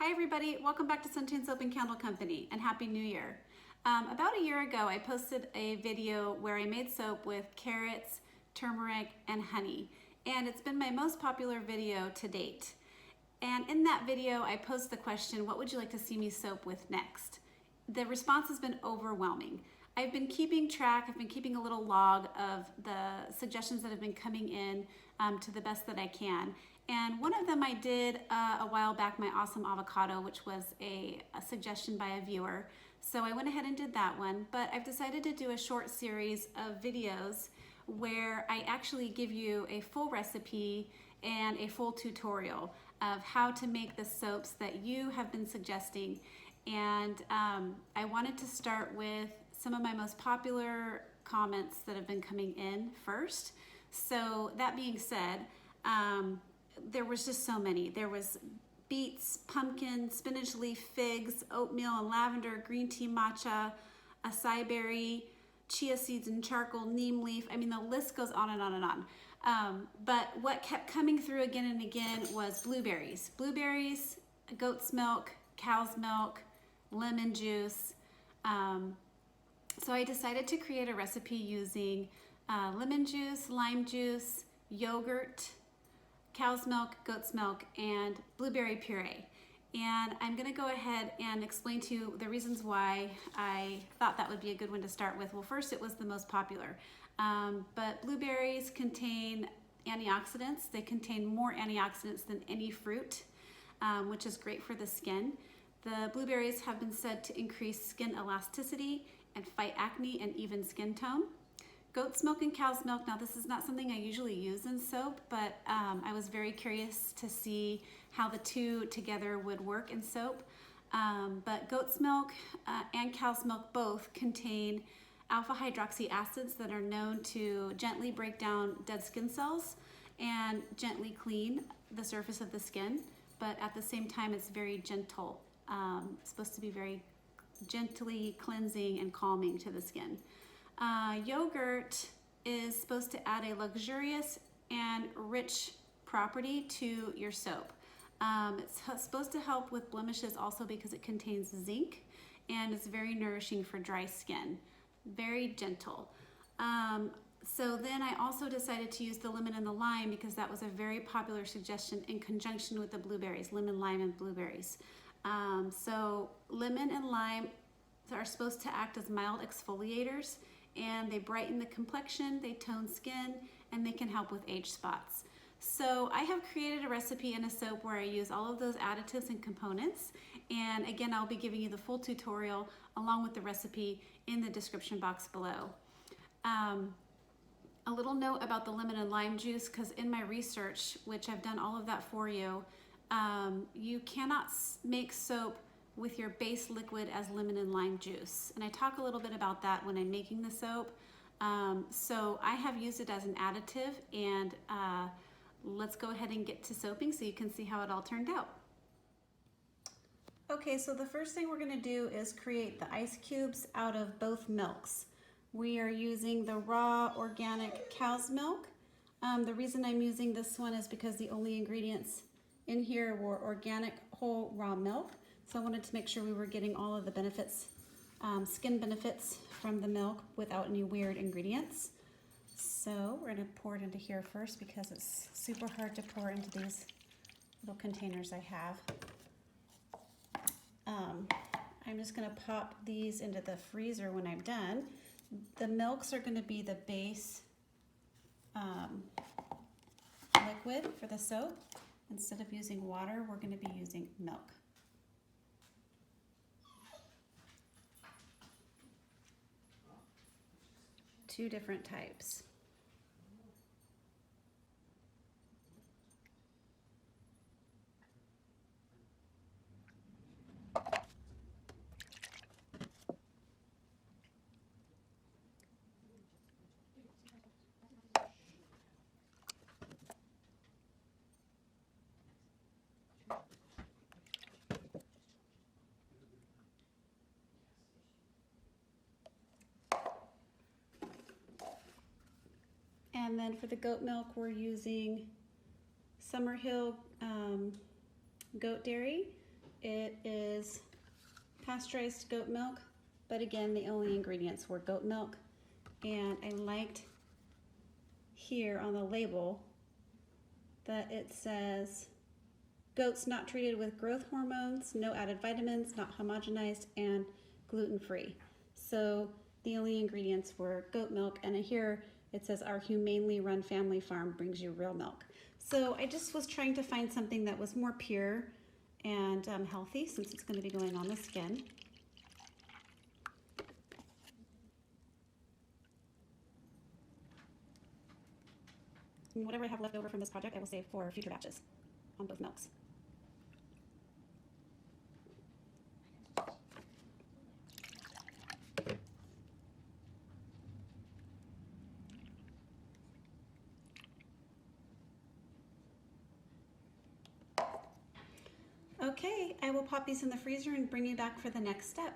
Hi everybody, welcome back to Sunshine Soap and Candle Company and Happy New Year. About a year ago I posted a video where I made soap with carrots, turmeric, and honey, and it's been my most popular video to date. And in that video I posed the question, what would you like to see me soap with next? The response has been overwhelming. I've been keeping track, I've been keeping a little log of the suggestions that have been coming in to the best that I can. And one of them I did a while back, my awesome avocado, which was a suggestion by a viewer. So I went ahead and did that one, but I've decided to do a short series of videos where I actually give you a full recipe and a full tutorial of how to make the soaps that you have been suggesting. And I wanted to start with some of my most popular comments that have been coming in first. So that being said, there was just so many. There was beets, pumpkin, spinach leaf, figs, oatmeal and lavender, green tea matcha, acai berry, chia seeds and charcoal, neem leaf. I mean, the list goes on and on and on. But what kept coming through again and again was blueberries. Blueberries, goat's milk, cow's milk, lemon juice. So I decided to create a recipe using lemon juice, lime juice, yogurt, cow's milk, goat's milk, and blueberry puree. And I'm gonna go ahead and explain to you the reasons why I thought that would be a good one to start with. Well, first, it was the most popular. But blueberries contain antioxidants. They contain more antioxidants than any fruit, which is great for the skin. The blueberries have been said to increase skin elasticity and fight acne and even skin tone. Goat's milk and cow's milk, now this is not something I usually use in soap, but I was very curious to see how the two together would work in soap. But goat's milk and cow's milk both contain alpha hydroxy acids that are known to gently break down dead skin cells and gently clean the surface of the skin, but at the same time it's very gentle. It's supposed to be very gently cleansing and calming to the skin. Yogurt is supposed to add a luxurious and rich property to your soap. It's supposed to help with blemishes also because it contains zinc and it's very nourishing for dry skin. Very gentle. So then I also decided to use the lemon and the lime because that was a very popular suggestion in conjunction with the blueberries, lemon, lime, and blueberries. So lemon and lime are supposed to act as mild exfoliators, and they brighten the complexion, they tone skin, and they can help with age spots. So I have created a recipe in a soap where I use all of those additives and components, and again I'll be giving you the full tutorial along with the recipe in the description box below. A little note about the lemon and lime juice, because in my research, which I've done all of that for you, you cannot make soap with your base liquid as lemon and lime juice. And I talk a little bit about that when I'm making the soap. So I have used it as an additive, and let's go ahead and get to soaping so you can see how it all turned out. Okay, so the first thing we're gonna do is create the ice cubes out of both milks. We are using the raw organic cow's milk. The reason I'm using this one is because the only ingredients in here were organic whole raw milk. So I wanted to make sure we were getting all of the benefits, skin benefits from the milk without any weird ingredients. So we're gonna pour it into here first because it's super hard to pour into these little containers I have. I'm just gonna pop these into the freezer when I'm done. The milks are gonna be the base liquid for the soap. Instead of using water, we're gonna be using milk. Two different types. And then for the goat milk, we're using Summerhill goat dairy It is pasteurized goat milk, but again, the only ingredients were goat milk. And I liked here on the label that it says goats not treated with growth hormones, no added vitamins, not homogenized, and gluten-free. So the only ingredients were goat milk, and here it says our humanely run family farm brings you real milk. So I just was trying to find something that was more pure and healthy, since it's going to be going on the skin. And whatever I have left over from this project, I will save for future batches on both milks. Okay, I will pop these in the freezer and bring you back for the next step.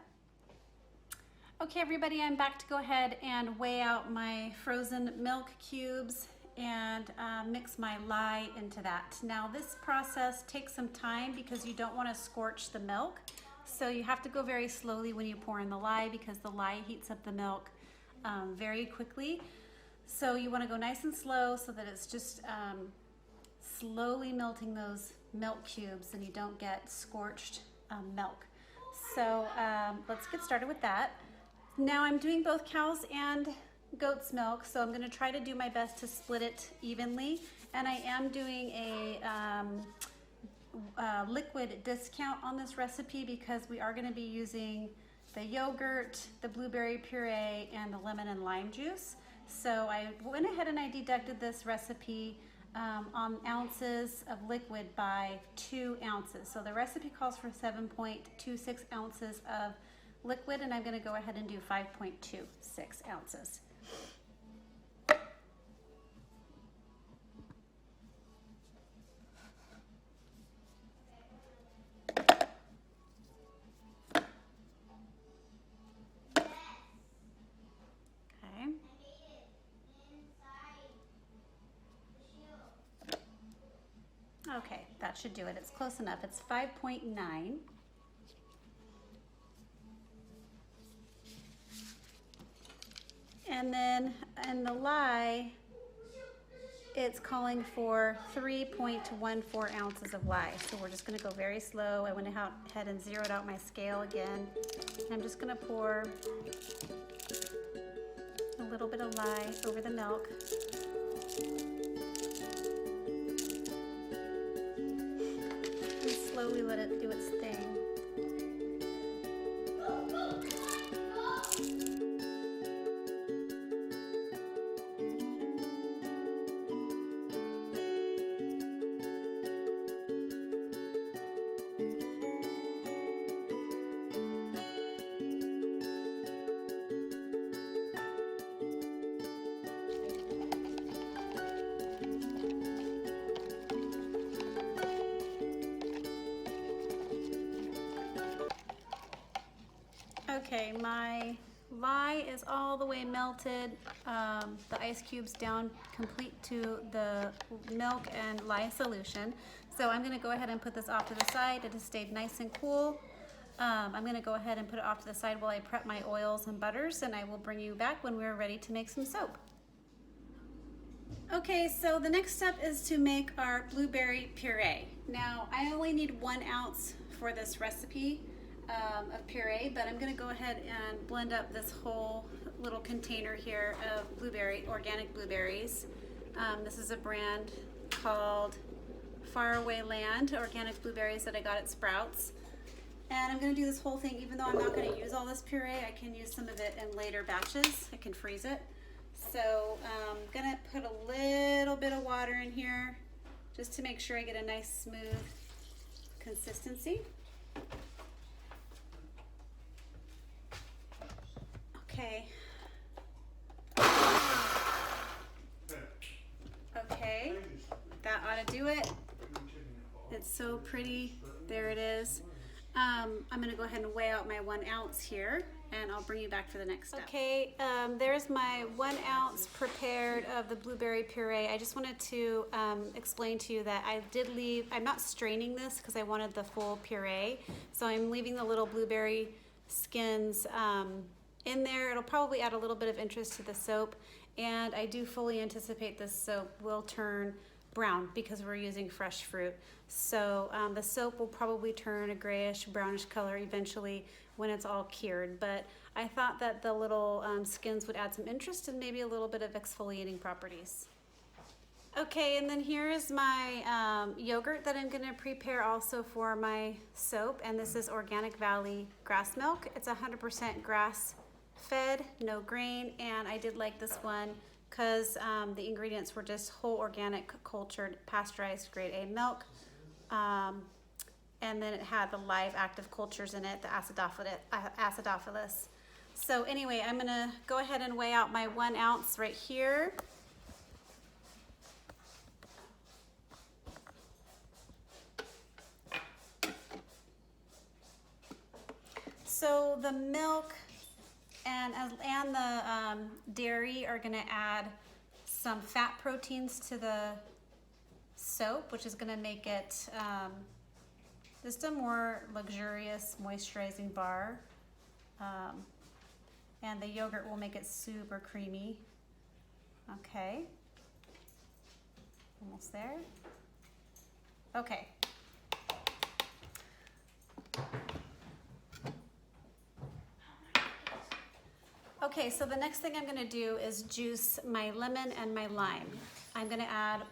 Okay, everybody, I'm back to go ahead and weigh out my frozen milk cubes and mix my lye into that. Now, this process takes some time because you don't want to scorch the milk. So you have to go very slowly when you pour in the lye, because the lye heats up the milk very quickly. So you want to go nice and slow so that it's just slowly melting those milk cubes and you don't get scorched milk. So let's get started with that. Now I'm doing both cow's and goat's milk, so I'm going to try to do my best to split it evenly, and I am doing a liquid discount on this recipe because we are going to be using the yogurt, the blueberry puree, and the lemon and lime juice. So I went ahead and I deducted this recipe on ounces of liquid by 2 ounces. So the recipe calls for 7.26 ounces of liquid, and I'm going to go ahead and do 5.26 ounces. Okay, that should do it. It's close enough. It's 5.9. And then in the lye, it's calling for 3.14 ounces of lye. So we're just going to go very slow. I went ahead and zeroed out my scale again. I'm just going to pour a little bit of lye over the milk. And slowly let it do its thing. Okay, my lye is all the way melted, the ice cubes down complete to the milk and lye solution. So I'm gonna go ahead and put this off to the side. It has stayed nice and cool. I'm gonna go ahead and put it off to the side while I prep my oils and butters, and I will bring you back when we're ready to make some soap. Okay, so the next step is to make our blueberry puree. Now, I only need 1 ounce for this recipe of puree, but I'm going to go ahead and blend up this whole little container here of organic blueberries. This is a brand called Faraway Land organic blueberries that I got at Sprouts. And I'm going to do this whole thing, even though I'm not going to use all this puree. I can use some of it in later batches. I can freeze it. So I'm going to put a little bit of water in here just to make sure I get a nice smooth consistency. Okay. Okay, that ought to do it. It's so pretty. There it is. I'm going to go ahead and weigh out my 1 ounce here. and I'll bring you back for the next step. Okay, there's my 1 ounce prepared of the blueberry puree. I just wanted to explain to you that I did leave, I'm not straining this because I wanted the full puree. So I'm leaving the little blueberry skins in there. It'll probably add a little bit of interest to the soap. And I do fully anticipate this soap will turn brown because we're using fresh fruit. So the soap will probably turn a grayish brownish color eventually when it's all cured, but I thought that the little skins would add some interest and maybe a little bit of exfoliating properties. Okay, and then here is my yogurt that I'm gonna prepare also for my soap, and this is Organic Valley grass milk. It's 100% grass fed, no grain, and I did like this one because the ingredients were just whole organic cultured pasteurized grade A milk. And then it had the live active cultures in it, the acidophilus. So anyway, I'm gonna go ahead and weigh out my 1 ounce right here. So the milk and the dairy are gonna add some fat proteins to the soap, which is gonna make it just a more luxurious moisturizing bar. And the yogurt will make it super creamy. Okay, almost there. Okay. Okay, so the next thing I'm gonna do is juice my lemon and my lime. I'm gonna add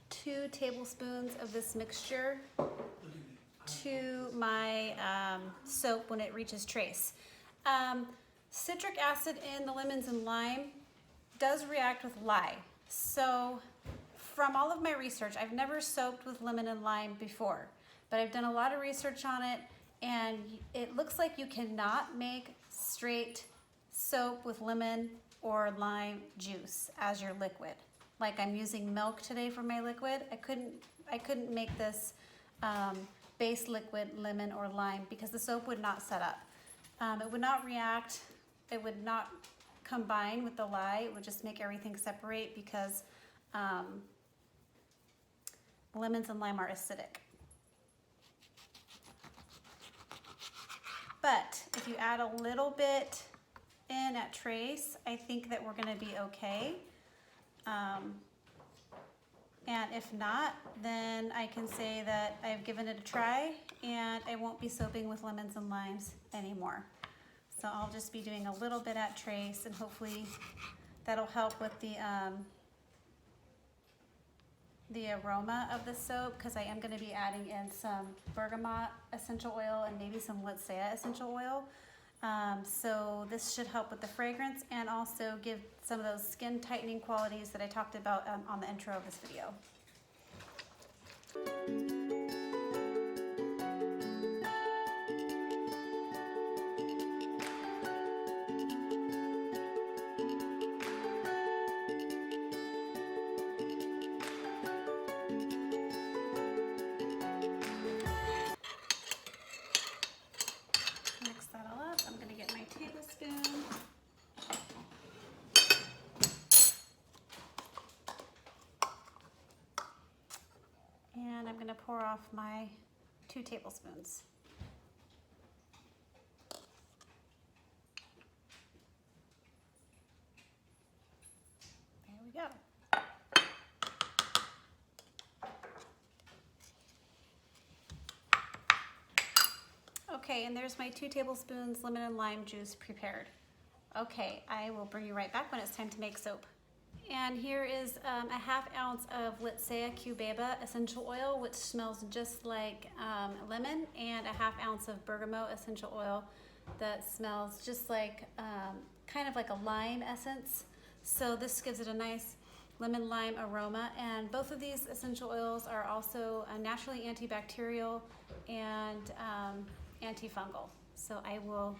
2 tablespoons of this mixture to my soap when it reaches trace. Citric acid in the lemons and lime does react with lye. So from all of my research, I've never soaped with lemon and lime before, but I've done a lot of research on it, and it looks like you cannot make straight soap with lemon or lime juice as your liquid. Like I'm using milk today for my liquid. I couldn't make this base liquid lemon or lime because the soap would not set up. It would not react. It would not combine with the lye. It would just make everything separate because lemons and lime are acidic. But if you add a little bit in at trace, I think that we're gonna be okay. And if not, then I can say that I've given it a try and I won't be soaping with lemons and limes anymore. So I'll just be doing a little bit at trace, and hopefully that'll help with the aroma of the soap, because I am going to be adding in some bergamot essential oil and maybe some litsea essential oil. So this should help with the fragrance and also give some of those skin tightening qualities that I talked about on the intro of this video. Mix that all up. I'm going to get my tablespoon. And I'm going to pour off my 2 tablespoons. There we go. Okay, and there's my 2 tablespoons lemon and lime juice prepared. Okay, I will bring you right back when it's time to make soap. And here is a 1/2 ounce of litsea cubeba essential oil, which smells just like lemon, and a 1/2 ounce of bergamot essential oil that smells just like kind of like a lime essence. So this gives it a nice lemon lime aroma, and both of these essential oils are also naturally antibacterial and antifungal. So I will.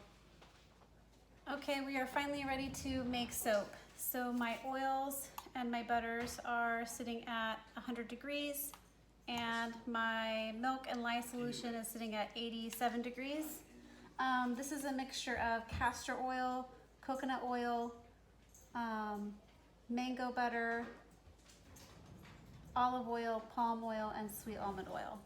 Okay, we are finally ready to make soap. So my oils and my butters are sitting at 100 degrees, and my milk and lye solution is sitting at 87 degrees. This is a mixture of castor oil, coconut oil, mango butter, olive oil, palm oil, and sweet almond oil.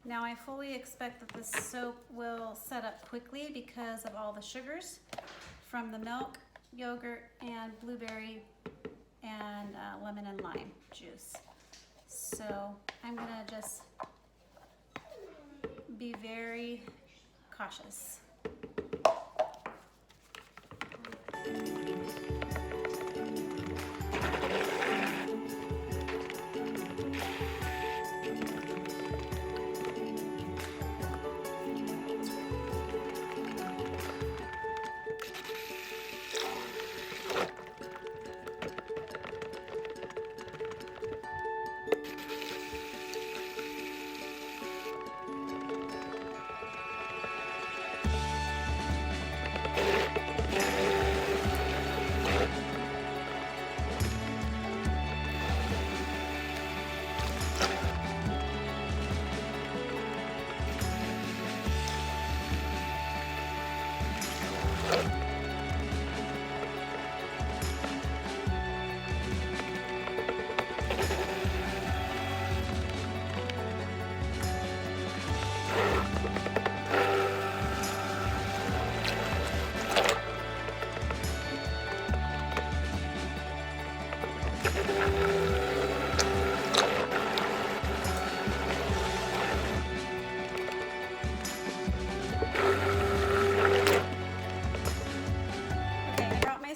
Now I fully expect that this soap will set up quickly because of all the sugars from the milk, yogurt, and blueberry and lemon and lime juice. So I'm gonna just be very cautious.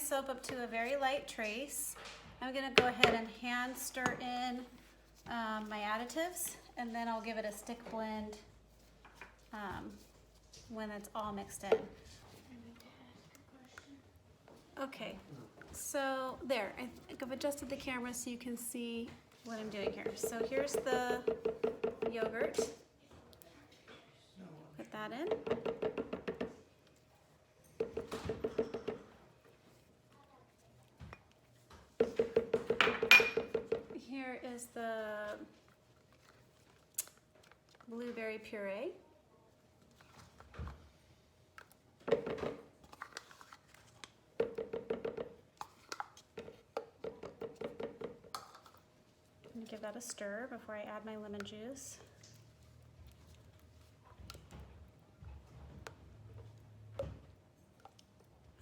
Soap up to a very light trace. I'm going to go ahead and hand stir in my additives, and then I'll give it a stick blend when it's all mixed in. Okay, so there, I think I've adjusted the camera so you can see what I'm doing here. So here's the yogurt. Put that in. Here is the blueberry puree. And give that a stir before I add my lemon juice.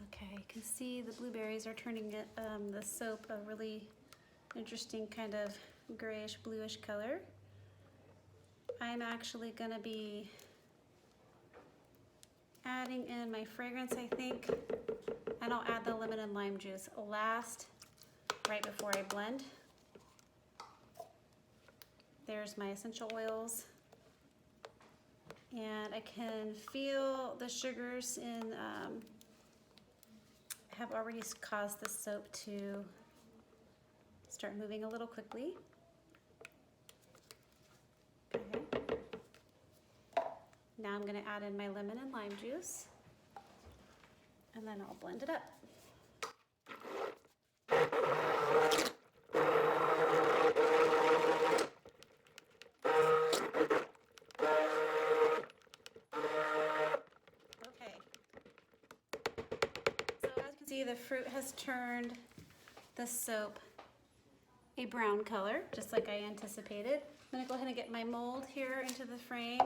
Okay, you can see the blueberries are turning the soap a really interesting kind of grayish bluish color. I'm actually going to be adding in my fragrance, I think, and I'll add the lemon and lime juice last, right before I blend. There's my essential oils, and I can feel the sugars in have already caused the soap to start moving a little quickly. Okay. Now I'm going to add in my lemon and lime juice, and then I'll blend it up. Okay. So as you can see, the fruit has turned the soap a brown color, just like I anticipated. I'm going to go ahead and get my mold here into the frame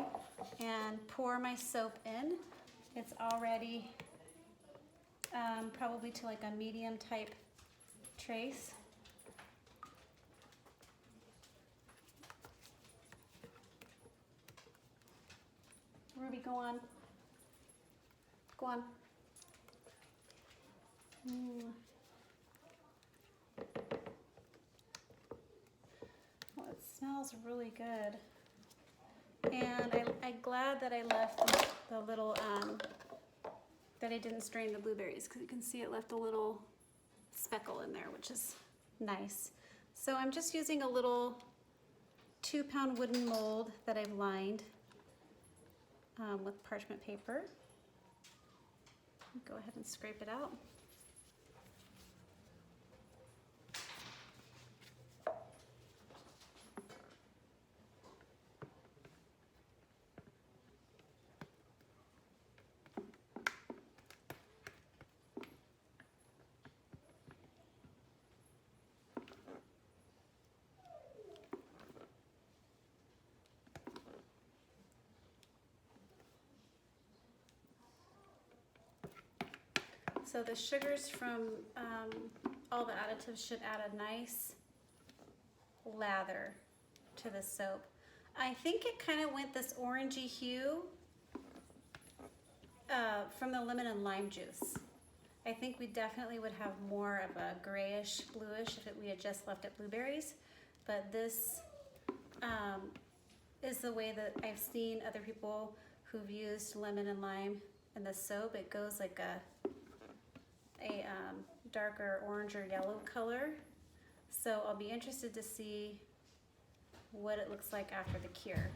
and pour my soap in. It's already probably to like a medium type trace. Ruby, go on. Go on. Well, it smells really good. And I'm glad that I left the little, that I didn't strain the blueberries, because you can see it left a little speckle in there, which is nice. So I'm just using a little 2-pound wooden mold that I've lined with parchment paper. Go ahead and scrape it out. So the sugars from all the additives should add a nice lather to the soap. I think it kind of went this orangey hue from the lemon and lime juice. I think we definitely would have more of a grayish, bluish if we had just left it blueberries, but this is the way that I've seen other people who've used lemon and lime in the soap. It goes like a darker orange or yellow color. So I'll be interested to see what it looks like after the cure.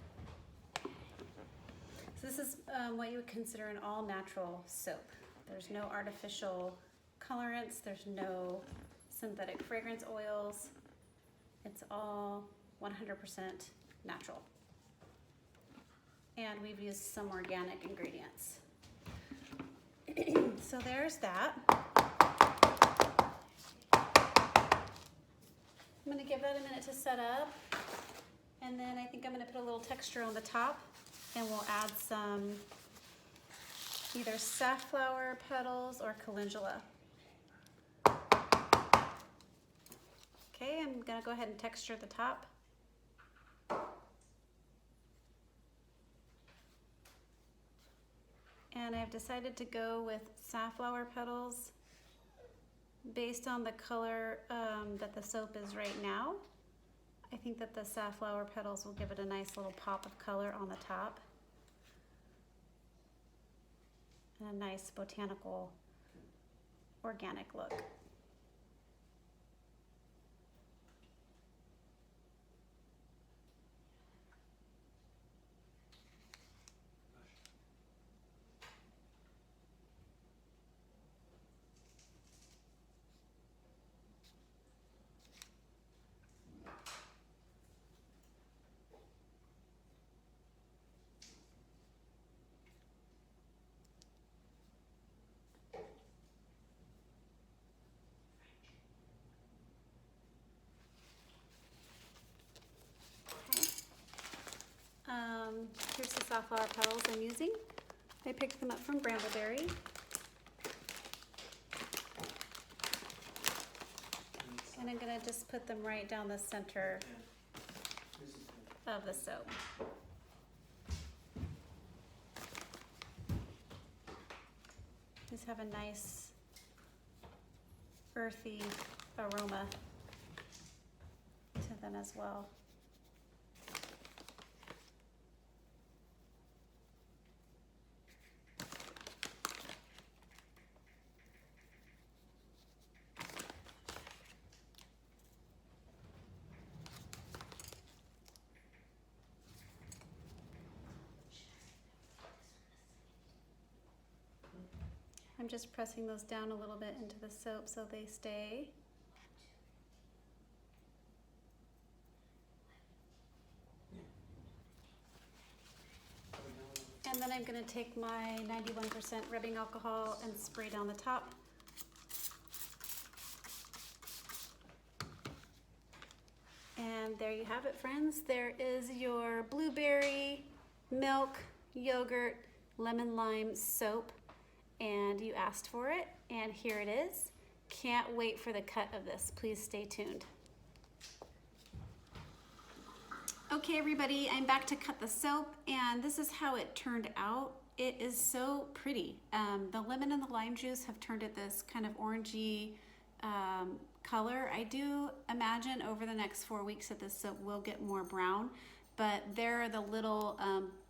So this is what you would consider an all natural soap. There's no artificial colorants, there's no synthetic fragrance oils. It's all 100% natural. And we've used some organic ingredients. So there's that. I'm gonna give that a minute to set up. And then I think I'm gonna put a little texture on the top, and we'll add some either safflower petals or calendula. Okay, I'm gonna go ahead and texture the top. And I've decided to go with safflower petals based on the color that the soap is right now. I think that the safflower petals will give it a nice little pop of color on the top. And a nice botanical, organic look. Here's the safflower petals I'm using. I picked them up from Blueberries. And I'm gonna just put them right down the center of the soap. These have a nice earthy aroma to them as well. I'm just pressing those down a little bit into the soap so they stay. And then I'm going to take my 91% rubbing alcohol and spray down the top. And there you have it, friends. There is your blueberry, milk, yogurt, lemon lime soap. And you asked for it, and here it is. Can't wait for the cut of this. Please stay tuned. Okay, everybody, I'm back to cut the soap, and this is how it turned out. It is so pretty. The lemon and the lime juice have turned it this kind of orangey color. I do imagine over the next 4 weeks that this soap will get more brown, but there are the little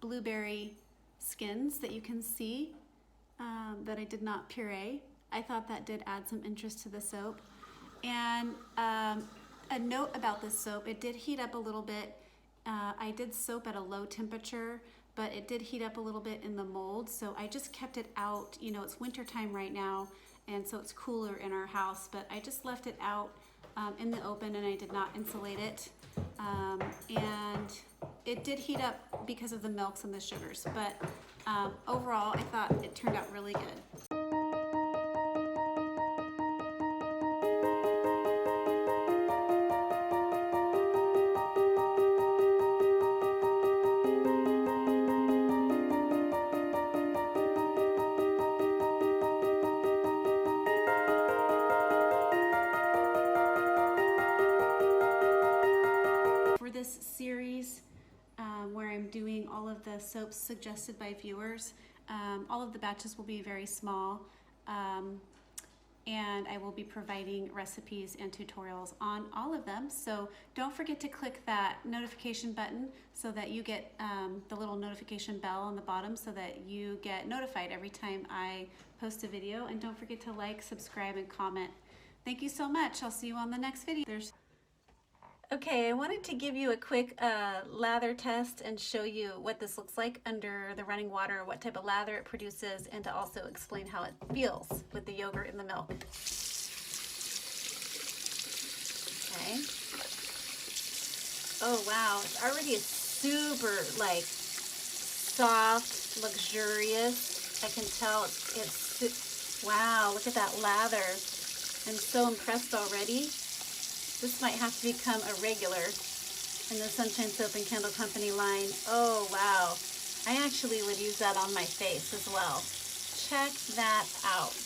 blueberry skins that you can see. That I did not puree. I thought that did add some interest to the soap. And A note about this soap, it did heat up a little bit. I did soap at a low temperature, but it did heat up a little bit in the mold, so I just kept it out. You know, it's winter time right now, and so it's cooler in our house, but I just left it out in the open, and I did not insulate it. And it did heat up because of the milks and the sugars, but overall I thought it turned out really good. For this series where I'm doing all of the soaps suggested by viewers, all of the batches will be very small, and I will be providing recipes and tutorials on all of them. So don't forget to click that notification button so that you get the little notification bell on the bottom so that you get notified every time I post a video. And don't forget to like, subscribe, and comment. Thank you so much. I'll see you on the next video. Okay, I wanted to give you a quick lather test and show you what this looks like under the running water, what type of lather it produces, and to also explain how it feels with the yogurt and the milk. Okay. Oh wow, it's already super like soft, luxurious. I can tell it's wow, look at that lather. I'm so impressed already. This might have to become a regular in the Sunshine Soap and Candle Company line. Oh, wow. I actually would use that on my face as well. Check that out.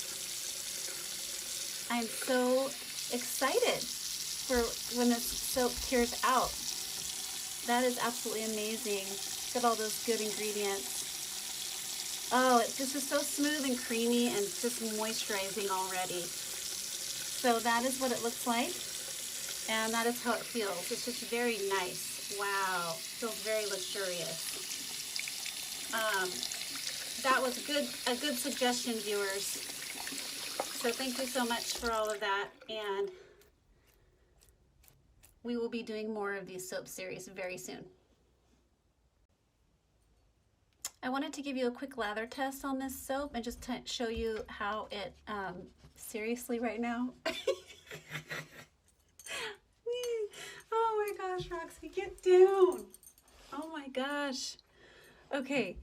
I'm so excited for when this soap cures out. That is absolutely amazing. Look at all those good ingredients. Oh, this is so smooth and creamy and just moisturizing already. So that is what it looks like. And that is how it feels. It's just very nice. Wow, feels very luxurious. That was a good suggestion, viewers. So thank you so much for all of that. And we will be doing more of these soap series very soon. I wanted to give you a quick lather test on this soap and just show you how it, seriously right now. Oh my gosh, Roxy, get down. Oh my gosh. Okay.